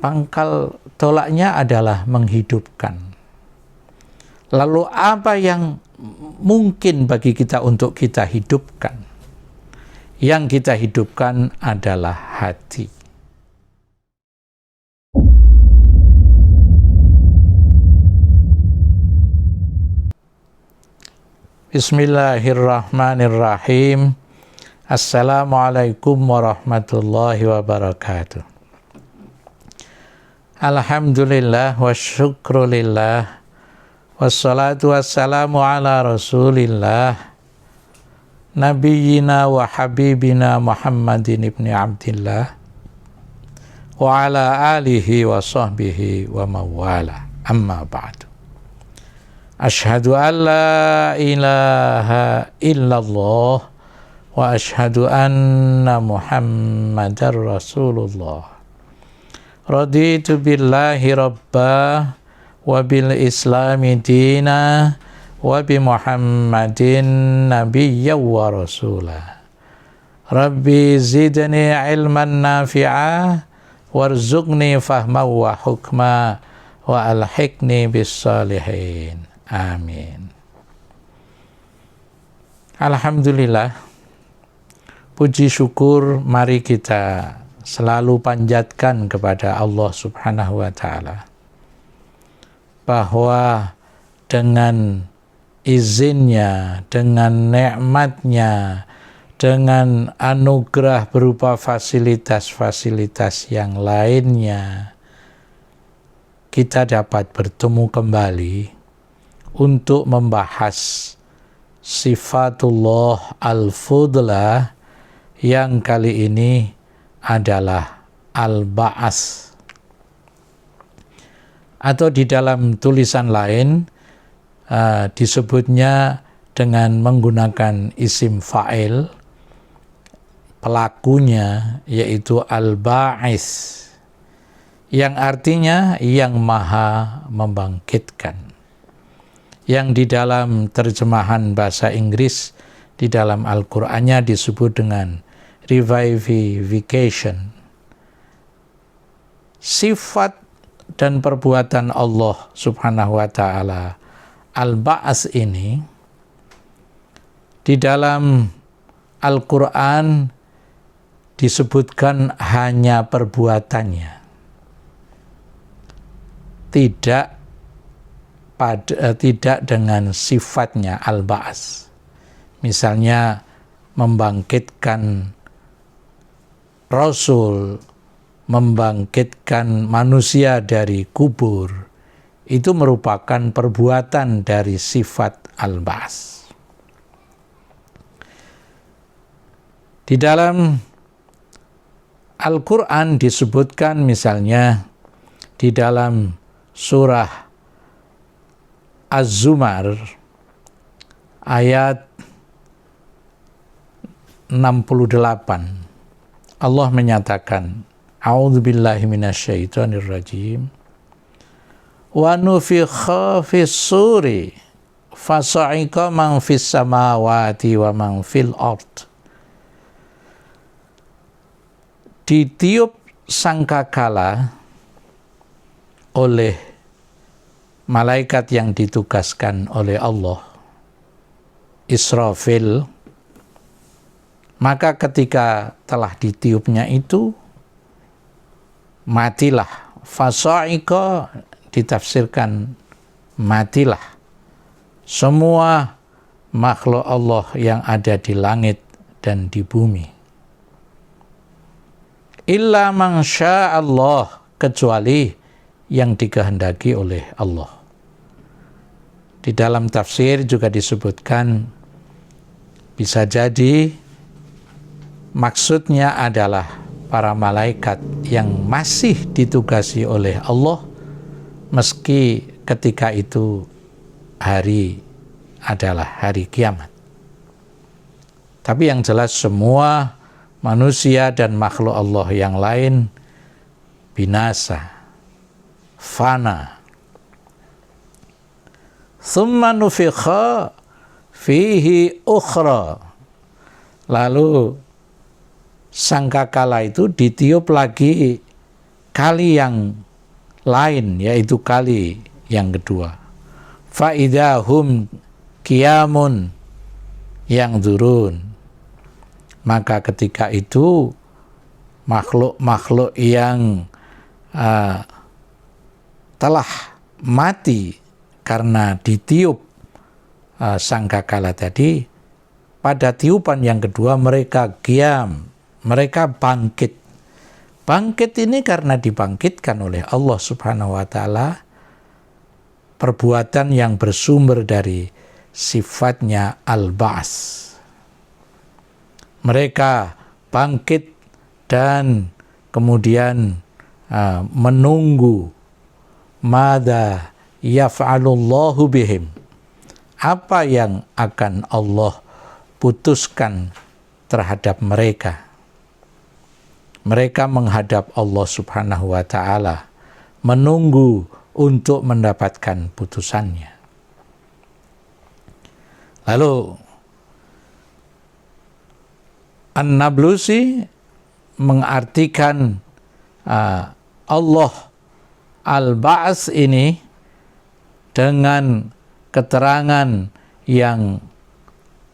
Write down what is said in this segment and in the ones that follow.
pangkal tolaknya adalah menghidupkan. Lalu apa yang mungkin bagi kita untuk kita hidupkan? Yang kita hidupkan adalah hati. Bismillahirrahmanirrahim. Assalamualaikum warahmatullahi wabarakatuh. Alhamdulillah wa syukrulillah. Wassalatu wassalamu ala rasulillah. Nabiyyina wa habibina Muhammadin ibni Abdillah. Wa ala alihi wa sahbihi wa mawala. Amma ba'du. Ashhadu an la ilaha illallah wa ashhadu anna Muhammadar Rasulullah. Raditu billahi rabba wa bil islami dina wa bi Muhammadin nabiyya wa rasula. Rabbi zidni ilman nafi'a warzuqni fahma wa hukma wa alhiqni bis salihin. Amin. Alhamdulillah, puji syukur mari kita selalu panjatkan kepada Allah Subhanahu wa ta'ala, bahwa dengan izinnya, dengan nikmatnya, dengan anugerah berupa fasilitas-fasilitas yang lainnya, kita dapat bertemu kembali untuk membahas sifatullah al-fudlah yang kali ini adalah al-ba'as. Atau di dalam tulisan lain disebutnya dengan menggunakan isim fa'il, pelakunya yaitu al-ba'is, yang artinya yang maha membangkitkan. Yang di dalam terjemahan bahasa Inggris di dalam Al-Qur'annya disebut dengan revivification. Sifat dan perbuatan Allah Subhanahu wa ta'ala al-ba'as ini di dalam Al-Qur'an disebutkan hanya perbuatannya, tidak dengan sifatnya al-ba'as. Misalnya membangkitkan Rasul, membangkitkan manusia dari kubur, itu merupakan perbuatan dari sifat al-ba'as. Di dalam Al-Quran disebutkan misalnya di dalam surah Az-Zumar ayat 68, Allah menyatakan, A'udzubillahi minasyaitonirrajim, wa nufikha fis suri fasa'iqa man fis samawati wa man fil ard. Ditiup sangkakala oleh malaikat yang ditugaskan oleh Allah, Israfil, maka ketika telah ditiupnya itu, matilah. Fasa'iqa ditafsirkan matilah semua makhluk Allah yang ada di langit dan di bumi. Illa man sya'allah, kecuali yang dikehendaki oleh Allah. Di dalam tafsir juga disebutkan bisa jadi maksudnya adalah para malaikat yang masih ditugasi oleh Allah meski ketika itu hari adalah hari kiamat. Tapi yang jelas semua manusia dan makhluk Allah yang lain binasa, fana. Tsumma nufikha fihi ukhra. Lalu sangkakala itu ditiup lagi kali yang lain, yaitu kali yang kedua. Fa'idahum qiyamun yang turun. Maka ketika itu makhluk-makhluk yang telah mati karena ditiup sangkakala tadi, pada tiupan yang kedua mereka qiyam, mereka bangkit. Bangkit ini karena dibangkitkan oleh Allah Subhanahu wa Ta'ala, perbuatan yang bersumber dari sifatnya al-ba'as. Mereka bangkit dan kemudian menunggu mada yaf'alullahu bihim, apa yang akan Allah putuskan terhadap mereka. Mereka menghadap Allah Subhanahu wa Ta'ala, menunggu untuk mendapatkan putusannya. Lalu An-Nablusi mengartikan Allah al-Ba'as ini dengan keterangan yang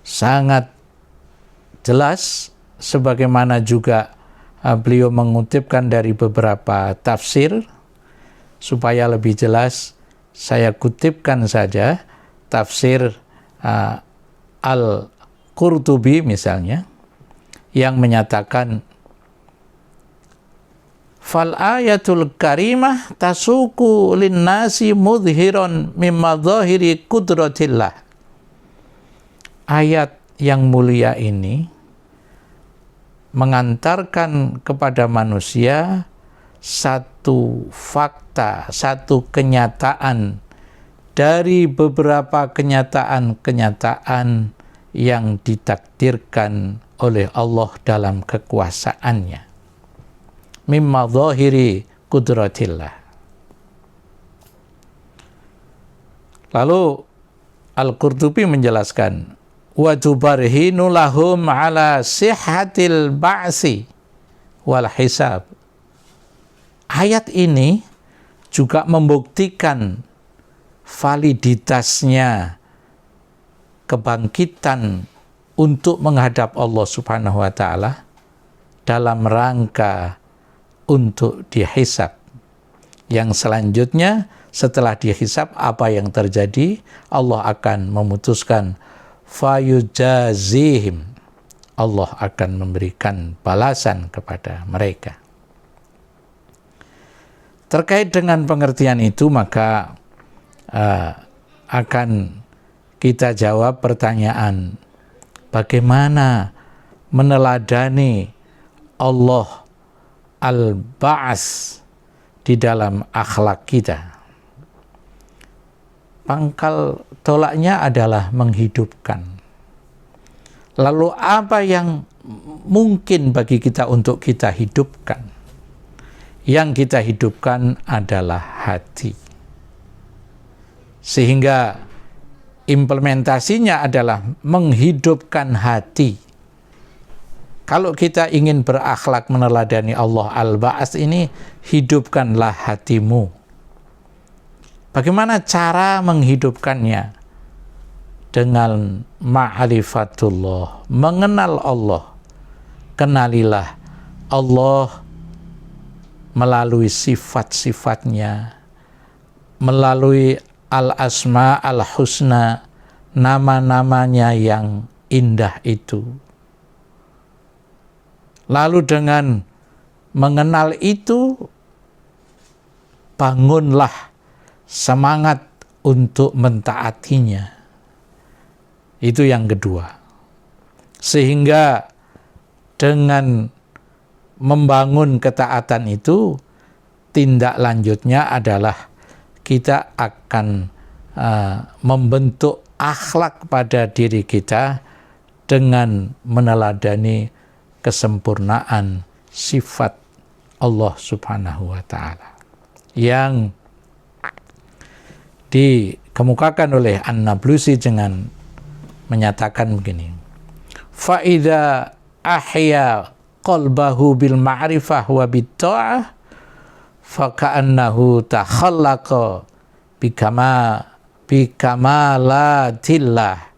sangat jelas, sebagaimana juga beliau mengutipkan dari beberapa tafsir. Supaya lebih jelas, saya kutipkan saja tafsir Al-Qurtubi misalnya, yang menyatakan fal ayatul karimah tasuku linnasi mudhiron mimma dhahiri kudratillah. Ayat yang mulia ini mengantarkan kepada manusia satu fakta, satu kenyataan dari beberapa kenyataan-kenyataan yang ditakdirkan oleh Allah dalam kekuasaannya. Mimma dhahiri kudratillah. Lalu Al-Qurtubi menjelaskan, wa tubarhinu lahum ala sihhatil ba'si wal hisab. Ayat ini juga membuktikan validitasnya kebangkitan untuk menghadap Allah Subhanahu wa Ta'ala dalam rangka untuk dihisab. Yang selanjutnya setelah dihisab, apa yang terjadi? Allah akan memutuskan fayujazihim. Allah akan memberikan balasan kepada mereka. Terkait dengan pengertian itu, maka akan kita jawab pertanyaan, bagaimana meneladani Allah al-Ba'as di dalam akhlak kita? Pangkal tolaknya adalah menghidupkan. Lalu apa yang mungkin bagi kita untuk kita hidupkan? Yang kita hidupkan adalah hati. Sehingga implementasinya adalah menghidupkan hati. Kalau kita ingin berakhlak meneladani Allah al-Ba'as ini, hidupkanlah hatimu. Bagaimana cara menghidupkannya? Dengan ma'rifatullah, mengenal Allah. Kenalilah Allah melalui sifat-sifatnya, melalui al-asma al-husna, nama-namanya yang indah itu. Lalu dengan mengenal itu, bangunlah semangat untuk mentaatinya. Itu yang kedua. Sehingga dengan membangun ketaatan itu, tindak lanjutnya adalah kita akan membentuk akhlak pada diri kita dengan meneladani kesempurnaan sifat Allah Subhanahu wa Ta'ala yang dikemukakan oleh An-Nablusi dengan menyatakan begini, fa'idha ahya qalbahu bil ma'rifah wa bit ta'ah faka'annahu takhallaqa bikamalatillah.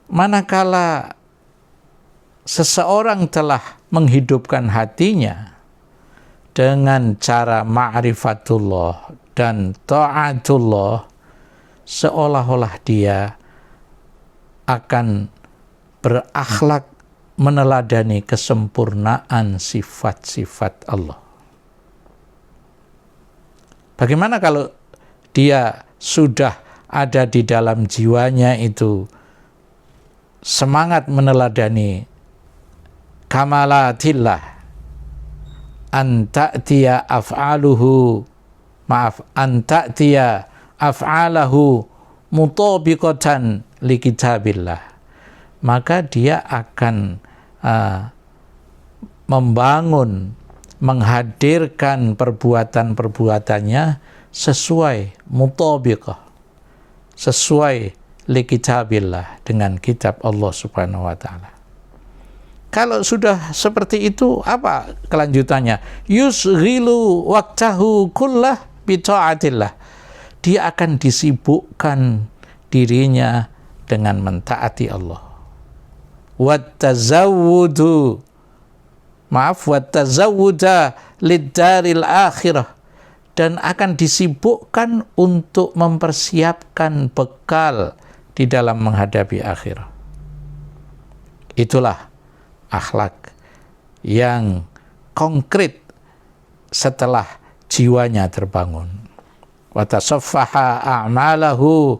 Manakala seseorang telah menghidupkan hatinya dengan cara ma'rifatullah dan ta'atullah, seolah-olah dia akan berakhlak meneladani kesempurnaan sifat-sifat Allah. Bagaimana kalau dia sudah ada di dalam jiwanya itu semangat meneladani kamalatillah, anta'tiya af'alahu mutabiqatan li kitabillah, maka dia akan menghadirkan perbuatan-perbuatannya sesuai mutabiqah, sesuai li kitabillah, dengan kitab Allah Subhanahu wa taala. Kalau sudah seperti itu, apa kelanjutannya? Yusghilu waqtahu kullah bi ta'atillah. Dia akan disibukkan dirinya dengan mentaati Allah. Wattazawwuda liddaril akhirah, dan akan disibukkan untuk mempersiapkan bekal di dalam menghadapi akhirat. Itulah akhlak yang konkret setelah jiwanya terbangun. Wa tasaffaha a'malahu,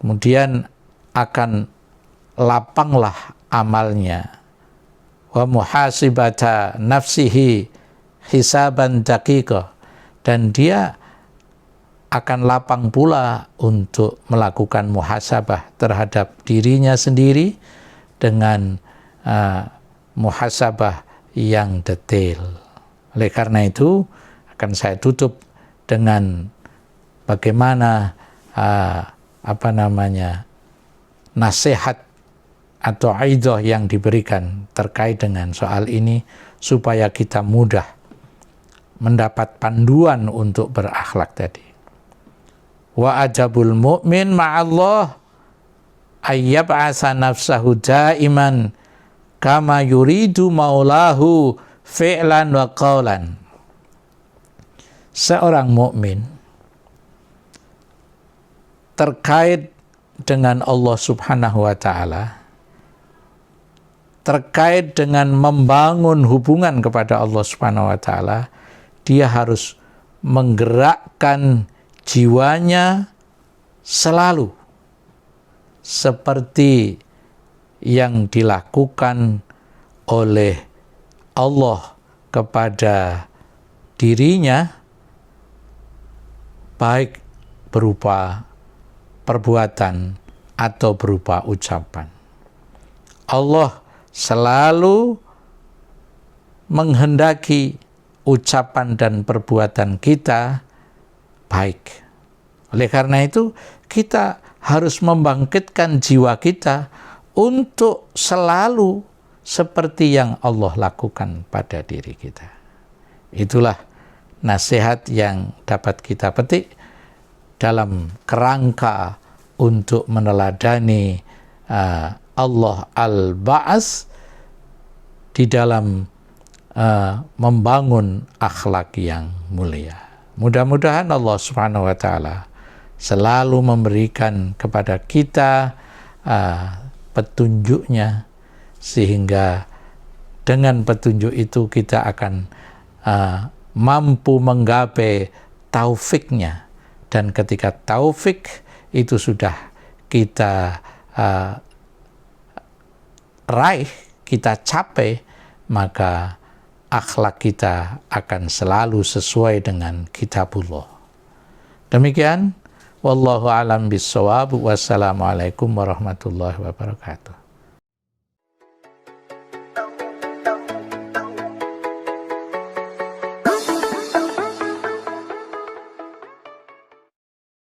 kemudian akan lapanglah amalnya. Wa muhasibata nafsihi hisaban daqiqah, dan dia akan lapang pula untuk melakukan muhasabah terhadap dirinya sendiri dengan muhasabah yang detail. Oleh karena itu akan saya tutup dengan bagaimana nasihat atau aidah yang diberikan terkait dengan soal ini, supaya kita mudah mendapat panduan untuk berakhlak tadi. Wa ajabul mu'min ma'allah ayyab'asa nafsahu daiman kama yuridu maulahu fi'lan wa qawlan. Seorang mukmin terkait dengan Allah Subhanahu wa taala, terkait dengan membangun hubungan kepada Allah Subhanahu wa taala, dia harus menggerakkan jiwanya selalu seperti yang dilakukan oleh Allah kepada dirinya, baik berupa perbuatan atau berupa ucapan. Allah selalu menghendaki ucapan dan perbuatan kita baik. Oleh karena itu, kita harus membangkitkan jiwa kita untuk selalu seperti yang Allah lakukan pada diri kita. Itulah nasihat yang dapat kita petik dalam kerangka untuk meneladani Allah al-Ba'as di dalam membangun akhlak yang mulia. Mudah-mudahan Allah Subhanahu wa taala selalu memberikan kepada kita petunjuknya, sehingga dengan petunjuk itu kita akan mampu menggapai taufiknya, dan ketika taufik itu sudah kita raih, kita capai, maka akhlak kita akan selalu sesuai dengan kitabullah. Demikian, wallahu a'lam bissawab. Wassalamualaikum warahmatullahi wabarakatuh.